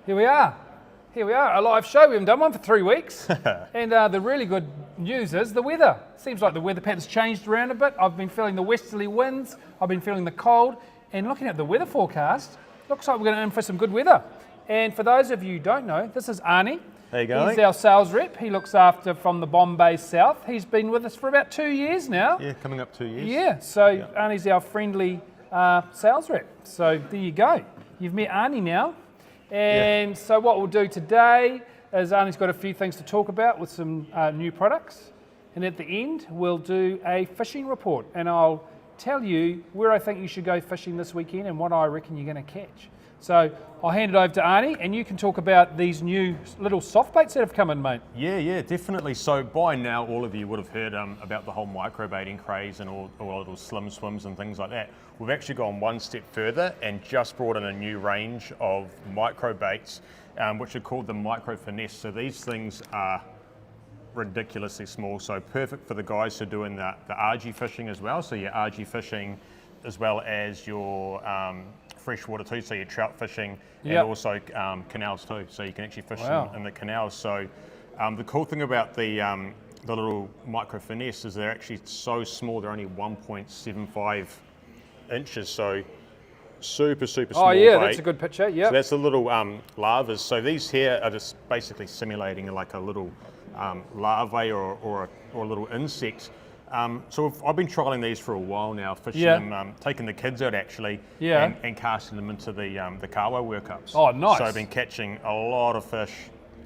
Here we are. Here we are, a live show. We haven't done one for 3 weeks. And the really good news is the weather. Seems like the weather pattern's changed around a bit. I've been feeling the westerly winds. I've been feeling the cold. And looking at the weather forecast, looks like we're going to in for some good weather. And for those of you who don't know, this is Arnie. How you going? He's our sales rep. He looks after from the Bombay South. He's been with us for about 2 years now. Yeah, coming up 2 years. Yeah, so Arnie's our friendly sales rep. So there you go. You've met Arnie now. And so what we'll do today is Arnie's got a few things to talk about with some new products. And at the end, we'll do a fishing report. And I'll tell you where I think you should go fishing this weekend and what I reckon you're going to catch. So I'll hand it over to Arnie, and you can talk about these new little soft baits that have come in, mate. Yeah, definitely. So by now, all of you would have heard about the whole microbaiting craze and all little slim swims and things like that. We've actually gone one step further and just brought in a new range of microbaits, which are called the Micro Finesse. So these things are ridiculously small, so perfect for the guys who are doing the RG fishing as well. So your RG fishing as well as your freshwater too, so your trout fishing and also canals too, so you can actually fish in the canals. So the cool thing about the little Micro Finesse is they're actually so small, they're only 1.75 inches, so super small. Oh yeah, bait. that's a good picture, yeah. So that's the little larvas. So these here are just basically simulating like a little larvae or a little insect. So I've been trialling these for a while now, fishing them, taking the kids out actually, and casting them into the Kawa World Cups. Oh, nice. So I've been catching a lot of fish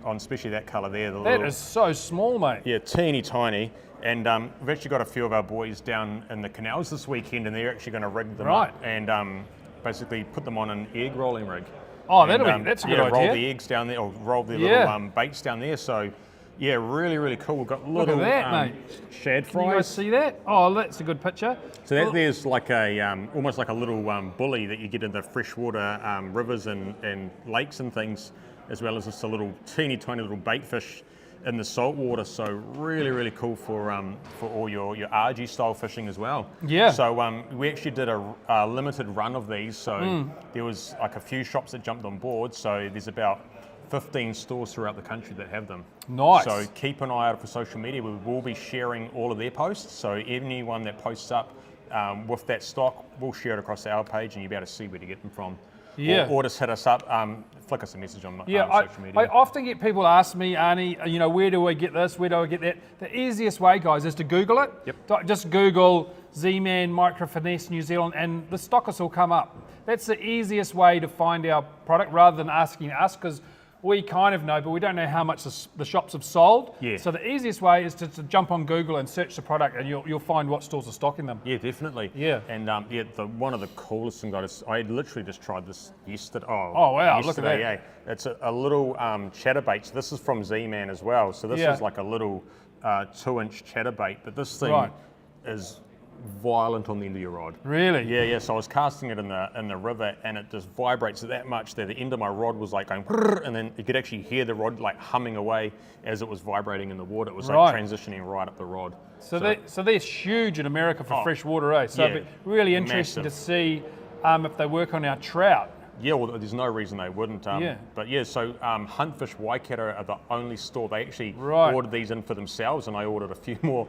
on especially that colour there. That is so small, mate. Yeah, teeny tiny. And we've actually got a few of our boys down in the canals this weekend, and they're actually going to rig them up and basically put them on an egg rolling rig. Oh, that's a good idea. Roll the eggs down there, or roll the little baits down there. So yeah, really cool. We've got little Look at that, mate. shad fries. Can you guys see that? Oh, that's a good picture. So there's like a almost like a little bully that you get in the freshwater rivers and lakes and things, as well as just a little teeny tiny little bait fish in the salt water. So really cool for all your RG style fishing as well. Yeah. So we actually did a limited run of these. So there was like a few shops that jumped on board. So there's about 15 stores throughout the country that have them. Nice. So keep an eye out for social media. We will be sharing all of their posts. So anyone that posts up with that stock, we'll share it across our page, and you'll be able to see where to get them from. Yeah. Or just hit us up, flick us a message on social media. I often get people ask me, Arnie, where do I get this? Where do I get that? The easiest way, guys, is to Google it. Yep. Just Google Z-Man Micro Finesse New Zealand, and the stockists will come up. That's the easiest way to find our product, rather than asking us, because we kind of know, but we don't know how much the shops have sold. Yeah. So the easiest way is to jump on Google and search the product, and you'll find what stores are stocking them. Yeah, definitely. Yeah. And one of the coolest things I literally just tried this yesterday. Oh wow, look at that. Yeah. It's a little chatterbait. So this is from Z-Man as well. So this is like a little 2-inch chatterbait, but this thing is violent on the end of your rod. Really? Yeah. So I was casting it in the river, and it just vibrates that much that the end of my rod was like going, and then you could actually hear the rod like humming away as it was vibrating in the water. It was like transitioning right up the rod. So they're huge in America for freshwater, eh? So it'd be really interesting to see if they work on our trout. Yeah, well, there's no reason they wouldn't. But yeah, so Huntfish Waikato are the only store. They actually ordered these in for themselves, and I ordered a few more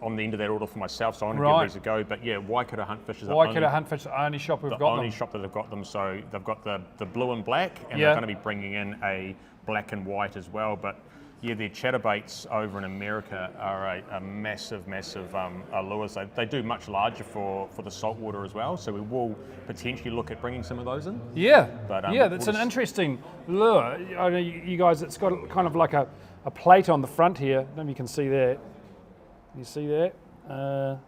on the end of that order for myself, so I want to give these a go. But yeah, Waikato Huntfish is Huntfish, the only shop we've got them. The only shop that have got them. So they've got the blue and black, and they're going to be bringing in a black and white as well. But yeah, their chatterbaits over in America are a massive lures. They do much larger for the saltwater as well. So we will potentially look at bringing some of those in. Yeah, but that's an interesting lure. I know you guys, it's got kind of like a plate on the front here. I don't know if you can see that. You see that? Oh,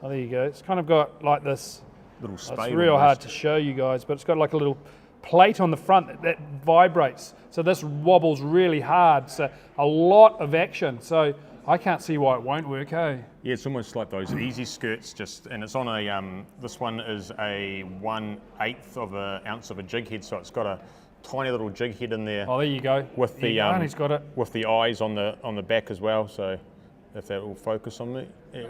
there you go. It's kind of got like this. Little spade. It's real hard to show you guys, but it's got like a little plate on the front that vibrates. So this wobbles really hard. So a lot of action. So I can't see why it won't work, eh? Yeah, it's almost like those easy skirts, and it's on a. This one is a 1/8 of an ounce of a jig head, so it's got a tiny little jig head in there. Oh, there you go. With the he's got it. With the eyes on the back as well. So if that will focus on me. Yeah.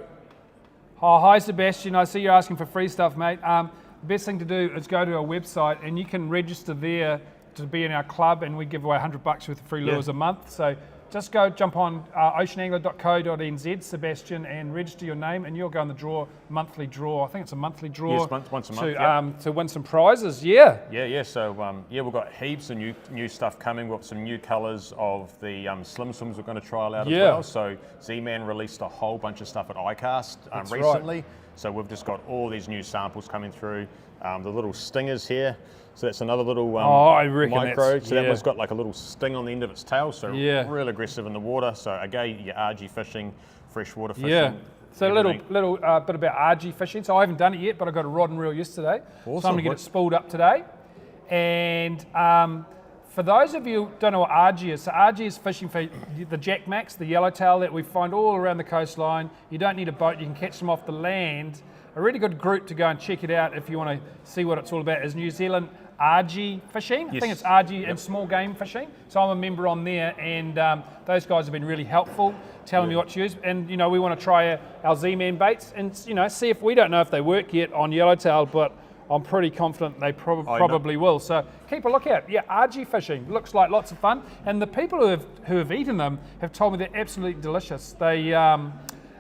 Oh, hi Sebastian. I see you're asking for free stuff, mate. The best thing to do is go to our website, and you can register there to be in our club, and we give away $100 worth of free lures Yeah. a month. So just go jump on oceanangler.co.nz, Sebastian, and register your name, and you'll go in the monthly draw. I think it's a monthly draw. Yes, once a month, to win some prizes. Yeah. Yeah. So we've got heaps of new stuff coming. We've got some new colours of the Slim Swims we're going to trial out as well. So Z-Man released a whole bunch of stuff at ICAST recently. Right. So we've just got all these new samples coming through. The little stingers here. So that's another little I reckon micro. So that one's got like a little sting on the end of its tail. So real aggressive in the water. So again, your RG fishing, freshwater fishing. Yeah. So a little everything. bit about RG fishing. So I haven't done it yet, but I got a rod and reel yesterday. Awesome. So I'm going to get it spooled up today. And for those of you who don't know what RG is, so RG is fishing for the Jack Max, the yellowtail that we find all around the coastline. You don't need a boat, you can catch them off the land. A really good group to go and check it out if you want to see what it's all about is New Zealand RG Fishing. I think it's RG and Small Game Fishing. So I'm a member on there, and those guys have been really helpful, telling me what to use. And you know, we want to try our Z-Man baits and see if we don't know if they work yet on yellowtail, but I'm pretty confident they probably will. So keep a look out. Yeah, RG Fishing looks like lots of fun, and the people who have eaten them have told me they're absolutely delicious.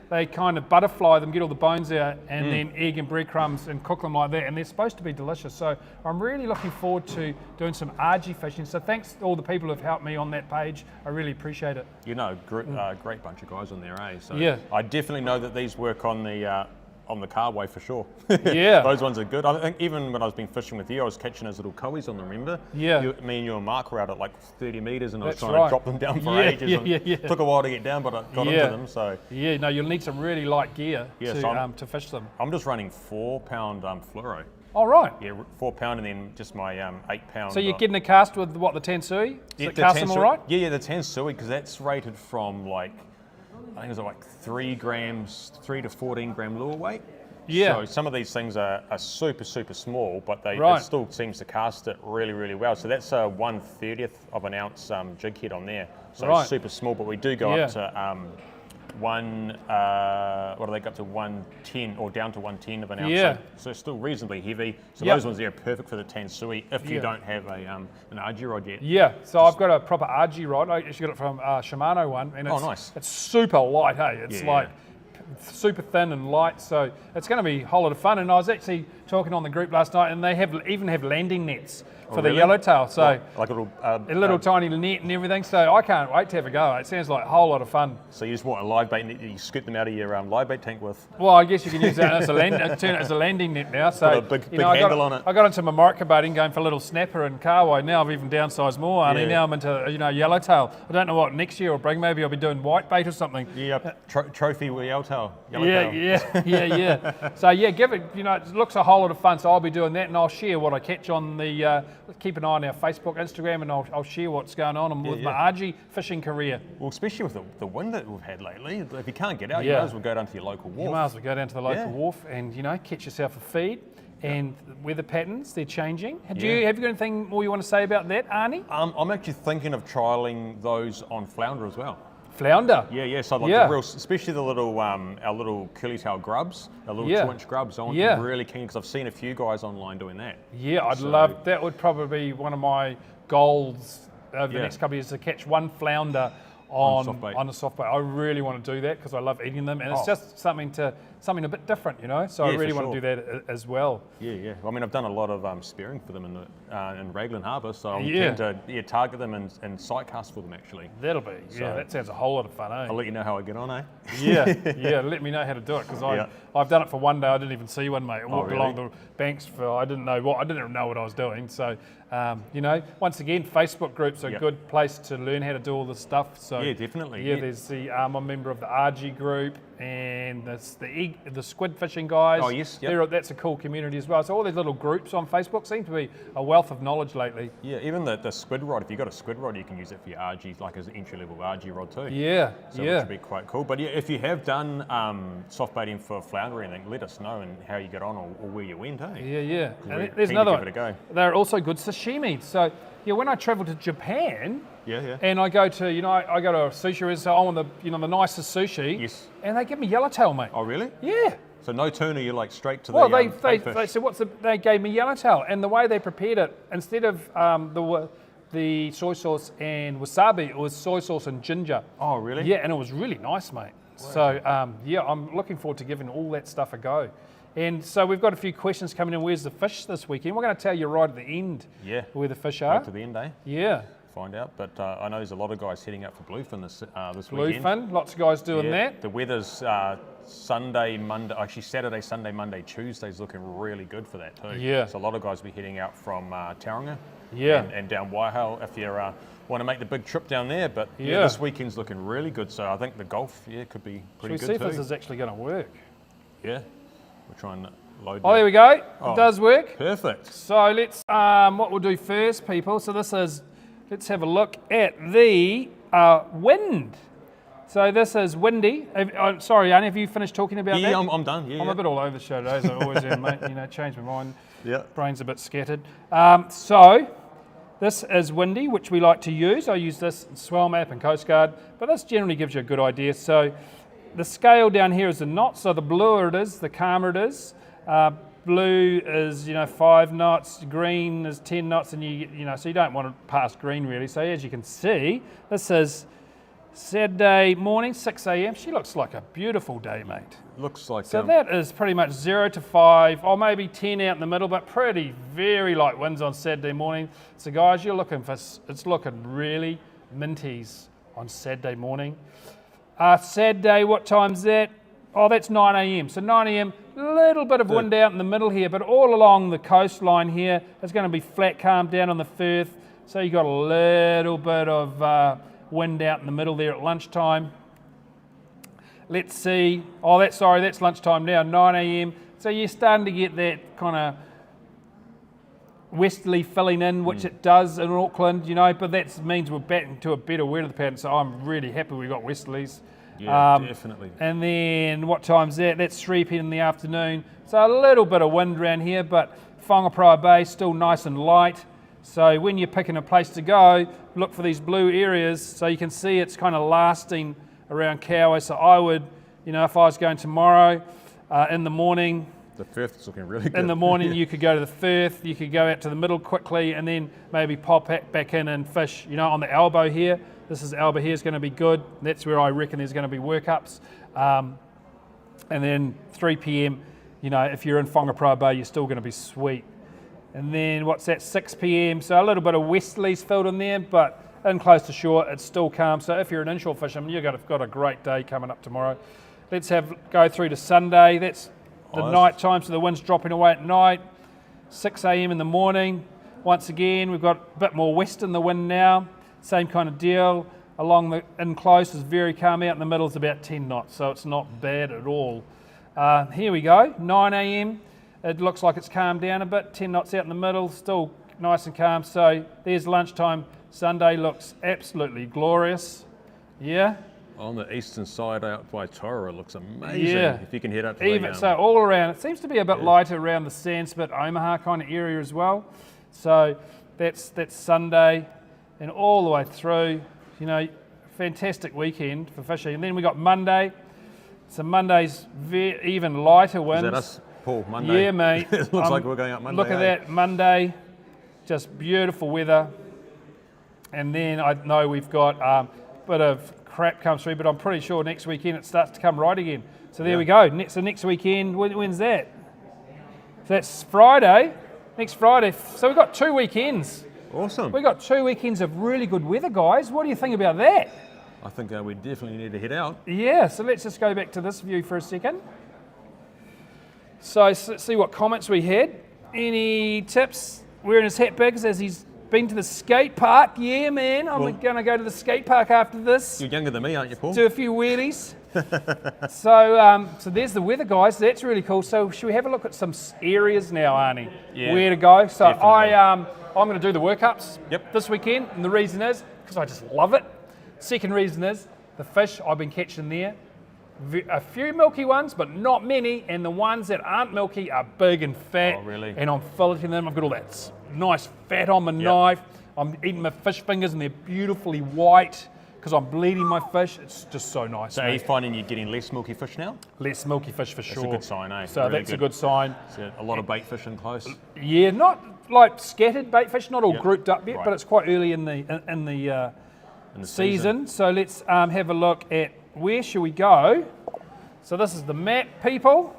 They kind of butterfly them, get all the bones out, and then egg and breadcrumbs and cook them like that, and they're supposed to be delicious. So I'm really looking forward to doing some RG fishing. So thanks to all the people who have helped me on that page. I really appreciate it. Great bunch of guys on there, eh? So Yeah. I definitely know that these work on the carway for sure. Yeah. Those ones are good. I think even when I was been fishing with you, I was catching those little cowies on them, remember? Yeah. Me and you and Mark were out at like 30 metres and I was That's trying right. to drop them down for Yeah, ages. yeah. Took a while to get down, but I got into them. So Yeah, no, you'll need some really light gear to fish them. I'm just running 4-pound fluoro. All right. Yeah, 4 pound, and then just my 8 pound. So you're getting a cast with what, the Tansui? Does it cast them all right? Yeah, the Tansui, because that's rated from like, I think it was like 3 to 14 gram lure weight. Yeah. So some of these things are super small, but Right. it still seems to cast it really well. So that's a 1/30th of an ounce jig head on there. So Right. it's super small, but we do go up to what do they go up to 110 or down to 110 of an ounce. Yeah. So it's still reasonably heavy. So Yep. those ones there are perfect for the Tansui if you Yeah. don't have an RG rod yet. Yeah, so I've got a proper RG rod. I actually got it from Shimano one, and it's, nice. it's super light, hey? It's Yeah. like super thin and light, so it's going to be a whole lot of fun. And I was actually talking on the group last night, and they even have landing nets for the really? yellowtail. So Like a little tiny net and everything. So I can't wait to have a go. It sounds like a whole lot of fun. So you just want a live bait net that you scoot them out of your live bait tank with. Well, I guess you can use that as turn it as a landing net now. So Put a big I handle on it. I got into my microbaiting going for a little snapper and carway. Now I've even downsized more, Arnie. Yeah. Now I'm into yellowtail. I don't know what next year will bring. Maybe I'll be doing white bait or something. Yeah, trophy yellowtail. Yeah. So yeah, give it. It looks a whole lot of fun. So I'll be doing that, and I'll share what I catch on the. Keep an eye on our Facebook, Instagram, and I'll share what's going on with my RG fishing career. Well, especially with the wind that we've had lately, if you can't get out, you Yeah. might as well go down to your local wharf. You might as well go down to the local Yeah. wharf and catch yourself a feed. And the weather patterns, they're changing. Have you got anything more you want to say about that, Arnie? I'm actually thinking of trialling those on flounder as well. Flounder. Yeah. So like the real, especially the little our little curly tail grubs, our little 2-inch grubs. I'm really keen because I've seen a few guys online doing that. Yeah, I'd love that. Would probably be one of my goals over the next couple of years to catch one flounder on a soft bait. I really want to do that because I love eating them, and it's just something a bit different, So I really want to do that as well. Yeah. I mean, I've done a lot of spearing for them in Raglan Harbour, so I'm Yeah. keen to target them and sight cast for them actually. That'll be. That sounds a whole lot of fun, eh? I'll let you know how I get on, eh? Yeah. Let me know how to do it because I've done it for one day. I didn't even see one, mate. I walked really? along the banks I didn't know what I was doing. So, once again, Facebook groups are a good place to learn how to do all this stuff. So Yeah, definitely. Yeah, there's I'm a member of the RG group, and there's the squid fishing guys. Oh, yes, yep. That's a cool community as well. So all these little groups on Facebook seem to be a wealth of knowledge lately. Yeah, even the squid rod. If you've got a squid rod, you can use it for your RG, like as an entry-level RG rod too. Yeah, So which would be quite cool. But yeah, if you have done soft baiting for flounder or anything, let us know and how you get on or where you went, eh? Yeah. We're And there's keen to another give one. it a go. They're also good sashimi. So when I travel to Japan, Yeah. and I go to I go to a sushi restaurant, so I want the nicest sushi. Yes. And they give me yellowtail, mate. Oh, really? Yeah. So no tuna, you're like straight to Well, the they said they gave me yellowtail, and the way they prepared it, instead of the soy sauce and wasabi. It was soy sauce and ginger. Oh, really? Yeah, and it was really nice, mate. So, yeah, I'm looking forward to giving all that stuff a go. And so we've got a few questions coming in. Where's the fish this weekend? We're going to tell you right at the end where the fish are. Right to the end, eh? Yeah. Find out. But I know there's a lot of guys heading out for bluefin this weekend. Bluefin, lots of guys doing that. The weather's Sunday, Monday, actually Saturday, Sunday, Monday, Tuesday's looking really good for that too. Yeah. So a lot of guys will be heading out from Tauranga and down Waihau if you want to make the big trip down there. But this weekend's looking really good. So I think the golf could be pretty Should good we see too. if this is actually going to work? Yeah. We'll try and load Oh, there we go. Oh. It does work. Perfect. So let's, what we'll do first, people, so this is, let's have a look at the wind. So this is windy. Sorry, Arnie, have you finished talking about that? Yeah, I'm done. Yeah, I'm a bit all over the show today, as I always am, mate. You know, change my mind. Yeah. Brain's a bit scattered. So this is windy, which we like to use. I use this in Swell Map and Coast Guard, but this generally gives you a good idea. So the scale down here is the knots. So the bluer it is, the calmer it is. Blue is 5 knots, green is 10 knots, and so you don't want to pass green really. So as you can see, this is Saturday morning, 6 a.m. She looks like a beautiful day, mate. Looks like So that is pretty much 0 to 5, or maybe 10 out in the middle, but very light winds on Saturday morning. So guys, you're looking for, it's looking really minties on Saturday morning. Saturday, what time's that? Oh, that's 9 a.m. So 9 a.m, little bit of wind out in the middle here, but all along the coastline here, it's going to be flat calm down on the Firth. So you got a little bit of wind out in the middle there at lunchtime. Let's see. Oh, that's lunchtime now, 9 a.m. So you're starting to get that kind of westerly filling in, which it does in Auckland, but that means we're back into a better weather pattern. So I'm really happy we got westerlies. Yeah, definitely. And then what time's that? That's 3 p.m. in the afternoon. So a little bit of wind around here, but Whangaparoa Bay still nice and light. So when you're picking a place to go, look for these blue areas. So you can see it's kind of lasting around Kauai. So I would, if I was going tomorrow in the morning, the Firth is looking really good. in the morning you could go to the Firth, you could go out to the middle quickly, and then maybe pop back in and fish, on the elbow here. This is elbow here is going to be good. That's where I reckon there's going to be workups. And then 3 p.m, if you're in Whangaparoa Bay, you're still going to be sweet. And then what's that, 6 p.m, so a little bit of westerlies filled in there, but in close to shore, it's still calm. So if you're an inshore fisherman, you've got a great day coming up tomorrow. Let's go through to Sunday. That's the night time, so the wind's dropping away at night. 6 a.m. in the morning. Once again, we've got a bit more west in the wind now. Same kind of deal. Along the in close is very calm. Out in the middle is about 10 knots, so it's not bad at all. Here we go, 9 a.m. It looks like it's calmed down a bit. 10 knots out in the middle, still nice and calm. So there's lunchtime. Sunday looks absolutely glorious. Yeah. On the eastern side out by Tora, it looks amazing. Yeah. If you can head up to So all around, it seems to be a bit lighter around the Sandspit, Omaha kind of area as well. So that's Sunday. And all the way through, fantastic weekend for fishing. And then we got Monday. So Monday's even lighter winds. Is that us, Paul, Monday? Yeah, mate. It looks like we're going up Monday. Look at that, Monday. Just beautiful weather. And then I know we've got a bit of crap comes through, but I'm pretty sure next weekend it starts to come right again. So there we go. So next weekend, when's that? So that's Friday. Next Friday. So we've got 2 weekends. Awesome. We've got 2 weekends of really good weather, guys. What do you think about that? I think we definitely need to head out. Yeah, so let's just go back to this view for a second. So let's see what comments we had. Any tips? Wearing his hat Biggs as he's been to the skate park. Yeah, man, I'm going to go to the skate park after this. You're younger than me, aren't you, Paul? Do a few wheelies. So there's the weather, guys. That's really cool. So should we have a look at some areas now, Arnie? Yeah, where to go? So definitely. I'm going to do the workups this weekend, and the reason is because I just love it. Second reason is the fish I've been catching there. A few milky ones, but not many, and the ones that aren't milky are big and fat. Oh, really? And I'm filleting them. I've got all that nice fat on my knife. I'm eating my fish fingers, and they're beautifully white because I'm bleeding my fish. It's just so nice. So are you finding you're getting less milky fish now? Less milky fish for sure. That's a good sign, eh? So Really that's a good sign. So a lot of bait fishing close. Yeah, not like scattered bait fish, not all Yep. grouped up yet, Right. but it's quite early in the In the season. So let's have a look at where shall we go. So this is the map, people.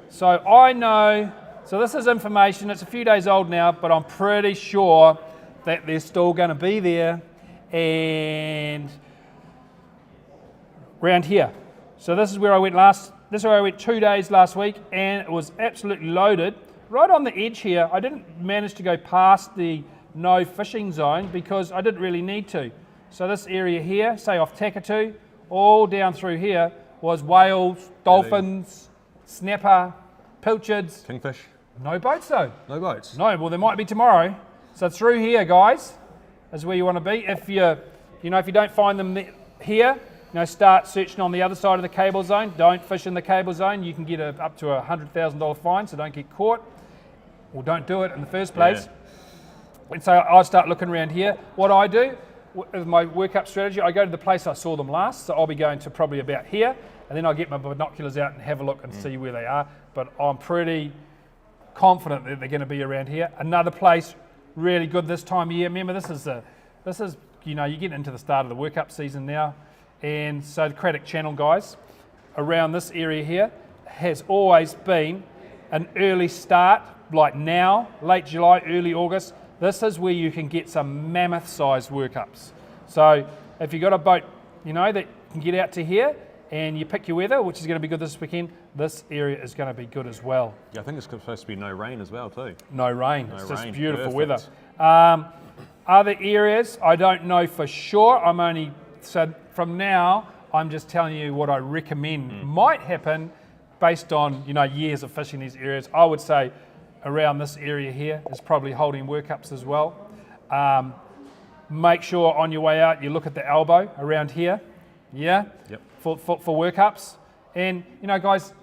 So I know, so this is information, it's a few days old now, but I'm pretty sure that they're still going to be there and around here. So this is where I went this is where I went 2 days last week, and it was absolutely loaded. Right on the edge here, I didn't manage to go past the no fishing zone because I didn't really need to. So this area here, say off Takatu, all down through here was whales, dolphins, snapper, pilchards. Kingfish. No boats though. No boats. No, well there might be tomorrow. So through here, guys, is where you want to be. If you don't find them here, start searching on the other side of the cable zone. Don't fish in the cable zone. You can get up to a $100,000 fine, so don't get caught. Or don't do it in the first place. Yeah. And so I start looking around here. What I do with my workup strategy, I go to the place I saw them last. So I'll be going to probably about here, and then I'll get my binoculars out and have a look and see where they are. But I'm pretty confident that they're going to be around here. Another place really good this time of year. Remember, this is you're getting into the start of the workup season now, and so the Craddock Channel, guys, around this area here has always been an early start, like now, late July, early August. This is where you can get some mammoth-sized workups. So if you've got a boat, that can get out to here, and you pick your weather, which is going to be good this weekend, this area is going to be good as well. Yeah, I think it's supposed to be no rain as well too. No rain. No It's just rain. beautiful Perfect. weather. Other areas, I don't know for sure. So from now, I'm just telling you what I recommend might happen based on years of fishing these areas. I would say around this area here is probably holding workups as well. Make sure on your way out you look at the elbow around here. Yeah. Yep. For workups. And guys,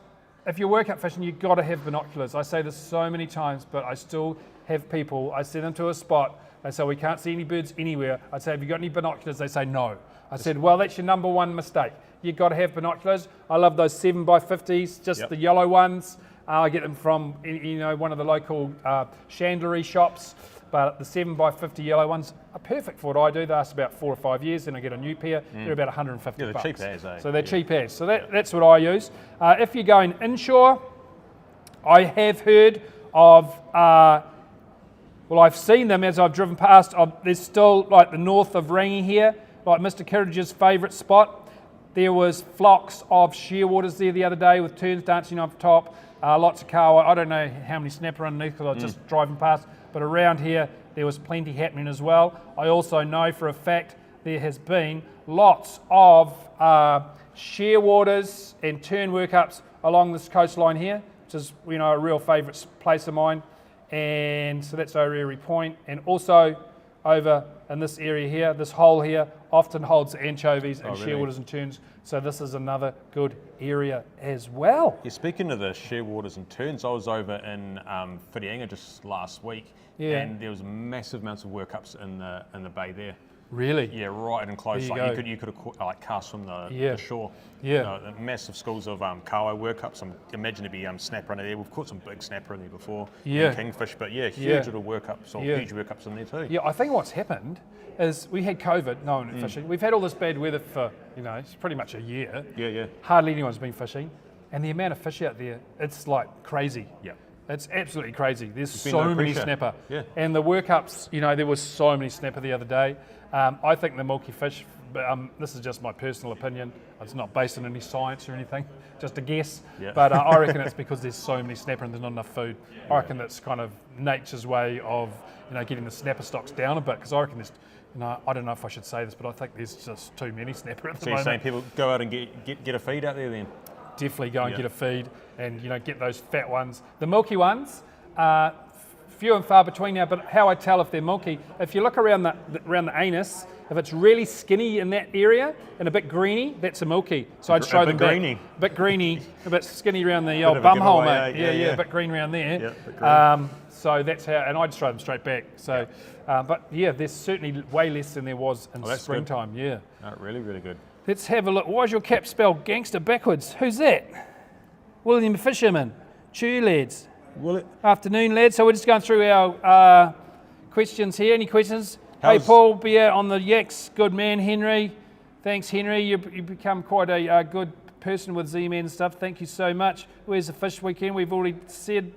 if you're workup fishing, you've got to have binoculars. I say this so many times, but I still have people, I send them to a spot, they say we can't see any birds anywhere. I say, have you got any binoculars? They say no. I said, well, that's your number one mistake. You've got to have binoculars. I love those 7x50s, just the yellow ones. I get them from one of the local chandlery shops, but the 7x50 yellow ones are perfect for what I do. They last about 4 or 5 years, then I get a new pair. They're about 150 Yeah, they're bucks. cheap as, eh? So they're cheap as. So that's what I use. If you're going inshore, I have heard of, I've seen them as I've driven past. There's still like the north of Rangi here, like Mr. Kittredge's favourite spot. There was flocks of shearwaters there the other day with terns dancing up top, lots of kawa. I don't know how many snapper underneath because I was just driving past, but around here there was plenty happening as well. I also know for a fact there has been lots of shearwaters and tern workups along this coastline here, which is a real favourite place of mine. And so that's O'Reary Point, and also over in this area here, this hole here often holds anchovies and really? shearwaters and terns. So this is another good area as well. Yeah, speaking of the shearwaters and terns, I was over in Whitianga just last week, Yeah. and there was massive amounts of workups in the bay there. Really? Yeah, right and close. There you Like go. you could have cast from the Yeah. shore. Yeah. The massive schools of kawa workups. Imagine to be snapper under there. We've caught some big snapper in there before. Yeah. And kingfish, but huge Yeah. little workups or Yeah. huge workups in there too. Yeah, I think what's happened is we had COVID, no one went fishing. We've had all this bad weather for, it's pretty much a year. Yeah. Hardly anyone's been fishing. And the amount of fish out there, it's like crazy. Yeah. It's absolutely crazy. There's been so no many pressure. snapper. Yeah. And the workups, there was so many snapper the other day. I think the milky fish, but this is just my personal opinion. It's not based on any science or anything, just a guess. Yeah. But I reckon it's because there's so many snapper and there's not enough food. I reckon that's kind of nature's way of, getting the snapper stocks down a bit, because I reckon there's, I don't know if I should say this, but I think there's just too many snapper at the So you're moment. saying people go out and get a feed out there then? Definitely go and Yeah. get a feed and get those fat ones. The milky ones, few and far between now, but how I tell if they're milky, if you look around the anus, if it's really skinny in that area and a bit greeny, that's a milky. So I'd A show bit them greeny. back. A bit greeny, a bit skinny around the old of a bum hole, giveaway, mate. eh? Yeah, Yeah. a bit green around there. Yeah, a bit green. So that's how, and I'd show them straight back. So, but yeah, there's certainly way less than there was in that's good. springtime. Yeah. Oh, really, really good. Let's have a look. Why's your cap spelled gangster backwards? Who's that? William Fisherman. Chew lads. Will it? Afternoon, lads. So we're just going through our questions here. Any questions? Hey, Paul, be out on the yaks. Good man, Henry. Thanks, Henry. You've become quite a good person with Z-Man and stuff. Thank you so much. Where's the fish weekend? We've already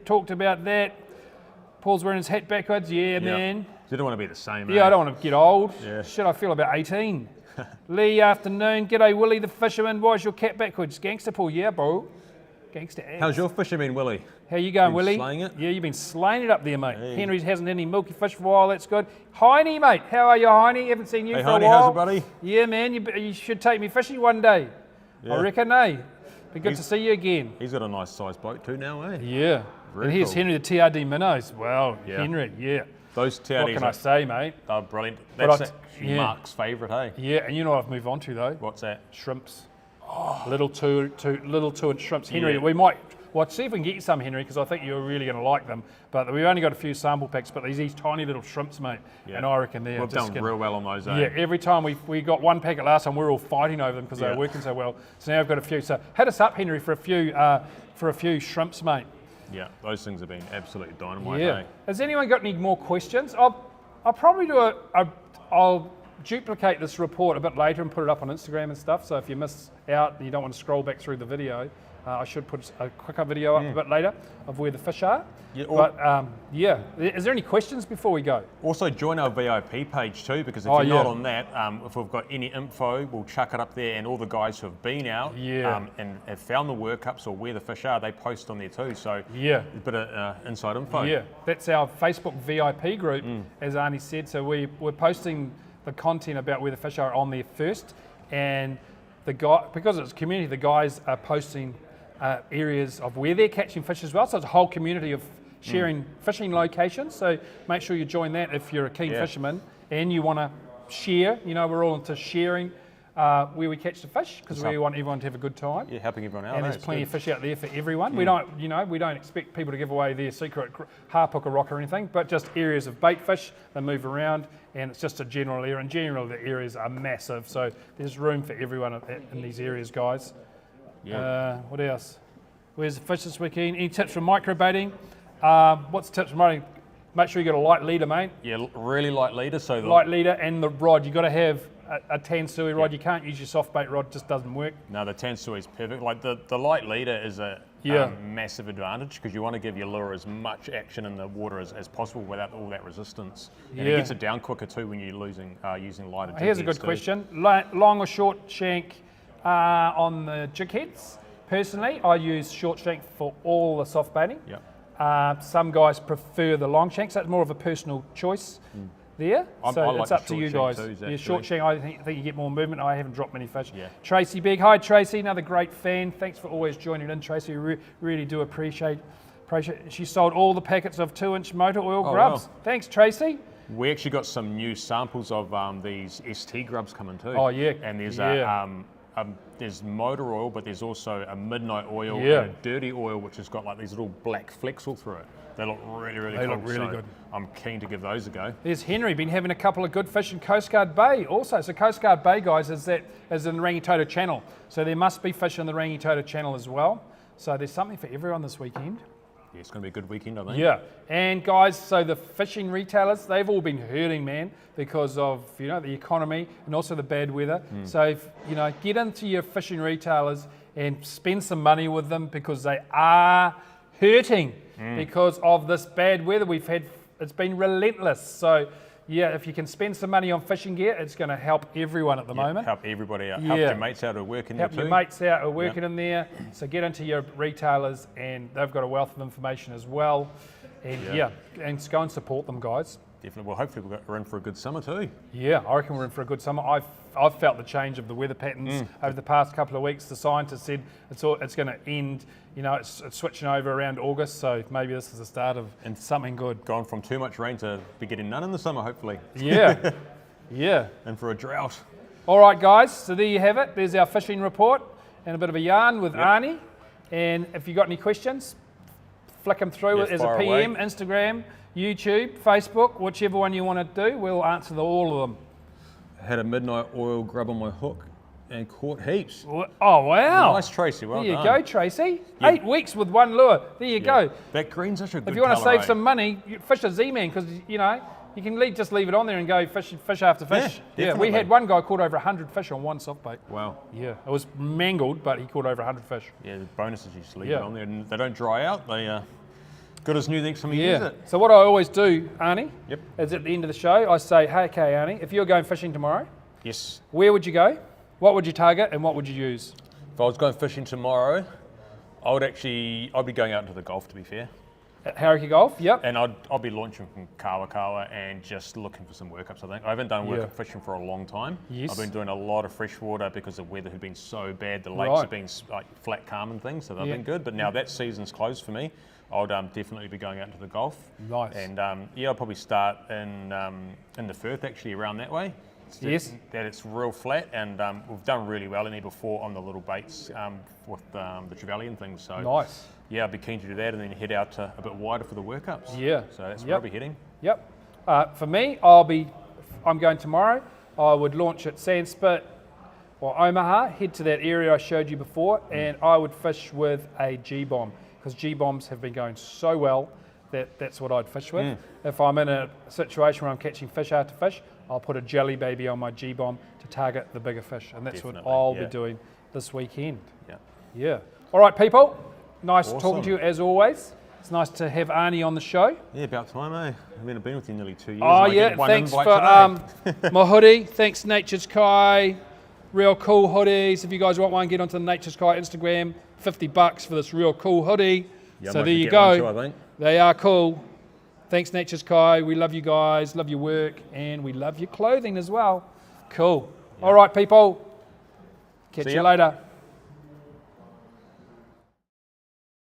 talked about that. Paul's wearing his hat backwards. Yeah, man. You don't want to be the same, Yeah, I don't want to get old. Yeah. Shit, I feel about 18. Lee, afternoon. G'day, Willie the fisherman. Why's your cat backwards? Gangster Paul, yeah, bro. Gangster ass. How's your fishing been, Willie? How you going, Been Willie? slaying it? Yeah, you've been slaying it up there, mate. Hey. Henry hasn't had any milky fish for a while. That's good. Heine, mate. How are you, Heine? Haven't seen you Hey, for Heine, a while. how's it, buddy? Yeah, man. You should take me fishing one day. Yeah. I reckon, eh? Be good to see you again. He's got a nice sized boat too now, eh? Yeah. Very And here's cool. Henry the TRD minnows. Well, Yeah. Henry, yeah. Those What TRDs can I say, mate? are brilliant. But That's I- actually yeah. Mark's favourite, hey? Yeah, and you know what I've moved on to though? What's that? Shrimps. Little 2-inch shrimps. Henry, Yeah. we might see if we can get you some, Henry, because I think you're really going to like them. But we've only got a few sample packs, but these tiny little shrimps, mate. Yeah. And I reckon they're We've just done gonna- real well on those, eh? Yeah, every time we got one packet last time, we were all fighting over them because they Yeah. were working so well. So now I've got a few. So hit us up, Henry, for a few shrimps, mate. Yeah, those things have been absolutely dynamite, Yeah. eh? Has anyone got any more questions? I'll probably do I'll duplicate this report a bit later and put it up on Instagram and stuff. So if you miss out and you don't want to scroll back through the video, I should put a quicker video up a bit later of where the fish are. Yeah, or- But yeah, is there any questions before we go? Also join our VIP page too, because if Oh, you're not yeah. on that, if we've got any info, we'll chuck it up there, and all the guys who have been out Yeah. and have found the workups or where the fish are, they post on there too. So Yeah. a bit of inside info. Yeah, that's our Facebook VIP group, as Arnie said. So we're posting the content about where the fish are on there first, and because it's a community, the guys are posting areas of where they're catching fish as well. So it's a whole community of sharing fishing locations. So make sure you join that if you're a keen Yeah. fisherman and you want to share. You know, we're all into sharing where we catch the fish because we want everyone to have a good time. Yeah, helping everyone out. And eh? there's It's plenty good. of fish out there for everyone. We don't expect people to give away their secret harp hook or rock or anything, but just areas of bait fish. They move around, and it's just a general area. And generally, the areas are massive, so there's room for everyone in these areas, guys. Yeah. What else? Where's the fish this weekend? Any tips for microbaiting? What's the tips for microbaiting? Make sure you got a light leader, mate. Yeah, really light leader. So the, Light leader and the rod. You got to have a Tansui rod. You can't use your soft bait rod; it just doesn't work. no, the Tansui is perfect. Like the light leader is a Yeah. massive advantage because you want to give your lure as much action in the water as possible without all that resistance. And Yeah. it gets it down quicker too when you're using lighter. Here's a jig heads good too. question. Long or short shank on the jig heads? Personally, I use short shank for all the soft baiting. Yep. Some guys prefer the long shank, so it's more of a personal choice there. I So like it's the up to short you shank guys. too, Yeah, actually. short shank, I think you get more movement. I haven't dropped many fish. Yeah. Tracy Big. Hi, Tracy. Another great fan. Thanks for always joining in, Tracy. We really do appreciate. She sold all the packets of 2-inch motor oil Oh, grubs. wow. Thanks, Tracy. We actually got some new samples of these ST grubs coming too. Oh, yeah. And there's Yeah. there's motor oil, but there's also a midnight oil Yeah. and a dirty oil, which has got like these little black flecks all through it. They look really, really They cool. look really so good. I'm keen to give those a go. There's Henry, been having a couple of good fish in Coast Guard Bay also. So Coast Guard Bay, guys, is in the Rangitoto Channel. So there must be fish in the Rangitoto Channel as well. So there's something for everyone this weekend. Yeah, it's going to be a good weekend, I think. Yeah, and guys, so the fishing retailers, they've all been hurting, man, because of, the economy and also the bad weather. So, get into your fishing retailers and spend some money with them because they are hurting because of this bad weather we've had. It's been relentless. So, yeah, if you can spend some money on fishing gear, it's going to help everyone at the moment. Help everybody out. Help Yeah. your mates out who are working Help there your too. mates out who are working in there. So get into your retailers, and they've got a wealth of information as well. And and go and support them, guys. Definitely. Well, hopefully we're in for a good summer too. Yeah, I reckon we're in for a good summer. I've felt the change of the weather patterns over the past couple of weeks. The scientists said it's going to end. It's switching over around August, so maybe this is the start of something good. Gone from too much rain to be getting none in the summer, hopefully. Yeah, yeah. And for a drought. All right, guys, so there you have it. There's our fishing report and a bit of a yarn with Arnie. And if you've got any questions, flick them through Yes, as a fire PM, away. Instagram, YouTube, Facebook, whichever one you want to do. We'll answer all of them. Had a midnight oil grub on my hook. and caught heaps. Oh, wow. Nice, Tracy. Well There you done. go, Tracy. Yeah. 8 weeks with one lure. There you go. That green's such a good If you want to colour, save some money, you fish a Z-Man because, you know, you can just leave it on there and go fish after fish. We definitely. had one guy caught over 100 fish on one soft bait. Wow. Yeah, it was mangled, but he caught over 100 fish. Yeah, the bonus is you just leave Yeah. it on there and they don't dry out. They good as new next time you use Yeah. it. So what I always do, Arnie, Yep. is at the end of the show, I say, hey, okay, Arnie, if you're going fishing tomorrow, Yes. where would you go? What would you target and what would you use? If I was going fishing tomorrow, I'd be going out into the Gulf, to be fair. At Hauraki Golf? Yep. And I'll be launching from Kawakawa and just looking for some workups, I think. I haven't done workup fishing for a long time. Yes. I've been doing a lot of freshwater because the weather had been so bad. The lakes Right. have been like flat, calm and things, so they've Yeah. been good. But now that season's closed for me, I'll definitely be going out into the Gulf. Nice. And I'll probably start in the Firth, actually, around that way. Yes. That it's real flat, and we've done really well in there before on the little baits with the trevally and things. So Nice. yeah, I'd be keen to do that and then head out a bit wider for the workups. Yeah. So that's where Yep. I'll be heading. Yep. For me, I'm going tomorrow. I would launch at Sandspit or Omaha, head to that area I showed you before, and I would fish with a G-bomb because G-bombs have been going so well that that's what I'd fish with. If I'm in a situation where I'm catching fish after fish, I'll put a jelly baby on my G-bomb to target the bigger fish, and that's Definitely, what I'll yeah. be doing this weekend. Yeah. Yeah. All right, people. Nice talking Awesome. to you as always. It's nice to have Arnie on the show. Yeah, about time, eh? I've been with you nearly 2 years. Oh and I yeah, get one thanks invite for today. my hoodie. Thanks Nature's Kai. Real cool hoodies. If you guys want one, get onto the Nature's Kai Instagram. $50 for this real cool hoodie. Yeah, I so might there you get go. one too, I think. They are cool. Thanks Nature's Kai. We love you guys, love your work, and we love your clothing as well. Cool. All right, people. Catch See you ya. later.